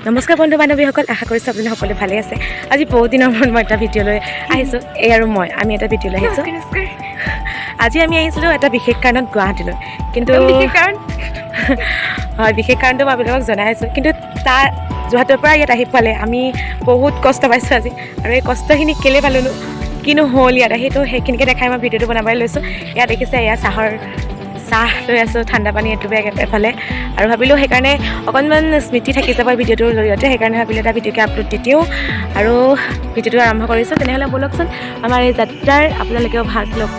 নমস্কাৰ বন্ধু বান্ধৱীসকল, আশা কৰিছোঁ আপুনি সকলোৱে ভালে আছে। আজি বহুত দিনৰ মূৰত মই এটা ভিডিঅ' লৈ আহিছোঁ। এই আৰু আমি এটা ভিডিঅ' লৈ আহিছোঁ। আজি আমি আহিছিলোঁ এটা বিশেষ কাৰণত গুৱাহাটীলৈ, কিন্তু হয়, বিশেষ কাৰণটো মই আপোনালোকক জনাই আছোঁ। কিন্তু তাৰ যোৰহাটৰ পৰা ইয়াত আহি পালে আমি বহুত কষ্ট পাইছোঁ আজি, আৰু এই কষ্টখিনি কেলৈ পালোঁনো, কিনো হ'ল ইয়াত আহি, সেইখিনিকে দেখাই মই ভিডিঅ'টো বনাবলৈ লৈছোঁ। ইয়াত দেখিছে, এয়া চাহ লৈ আছোঁ, ঠাণ্ডা পানী এইটো বেগ এফালে, আৰু ভাবিলোঁ সেইকাৰণে অকণমান স্মৃতি থাকি যাব ভিডিঅ'টোৰ জৰিয়তে, সেইকাৰণে ভাবিলোঁ এটা ভিডিঅ'কে আপলোড দি দিওঁ আৰু ভিডিঅ'টো আৰম্ভ কৰিছোঁ। তেনেহ'লে ব'লকচোন আমাৰ এই যাত্ৰাৰ আপোনালোকেও ভাগ লওক।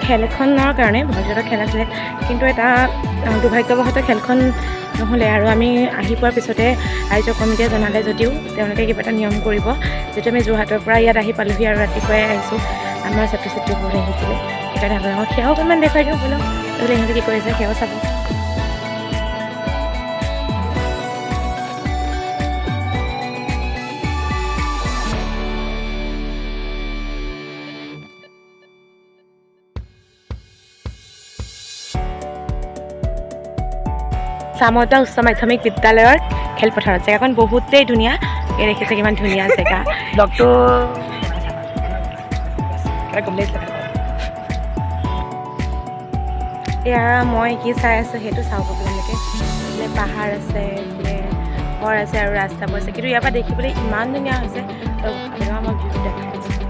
খেল এখনৰ কাৰণে ভৱিষ্যতৰ খেল আছিলে, কিন্তু এটা দুৰ্ভাগ্যবশতঃ খেলখন নহ'লে, আৰু আমি আহি পোৱাৰ পিছতে আয়োজক কমিটিয়ে জনালে যদিও তেওঁলোকে কিবা এটা নিয়ম কৰিব, যিটো আমি যোৰহাটৰ পৰা ইয়াত আহি পালোহি আৰু ৰাতিপুৱাই আহিছোঁ, আমাৰ ছাত্ৰ ছাত্ৰীবোৰ আহিছিলে, সেইকাৰণে আপোনালোকক সেয়াও অকণমান দেখুৱাই দিওঁ বোলো, বোলে সিহঁতে কি কৰিছে সেয়াও চাব। চামতা উচ্চ মাধ্যমিক বিদ্যালয়ৰ খেলপথাৰত জেগাখন বহুতেই ধুনীয়া। এই দেখিছে কিমান ধুনীয়া জেগা। ব্লগটো এয়া মই কি চাই আছোঁ সেইটো চাওক আপোনালোকে। এইফালে পাহাৰ আছে, এইফালে ঘৰ আছে আৰু ৰাস্তাবোৰ আছে, কিন্তু ইয়াৰ পৰা দেখিবলৈ ইমান ধুনীয়া হৈছে। ত' আপোনালোকক মই ভিউটো দেখাই আছোঁ।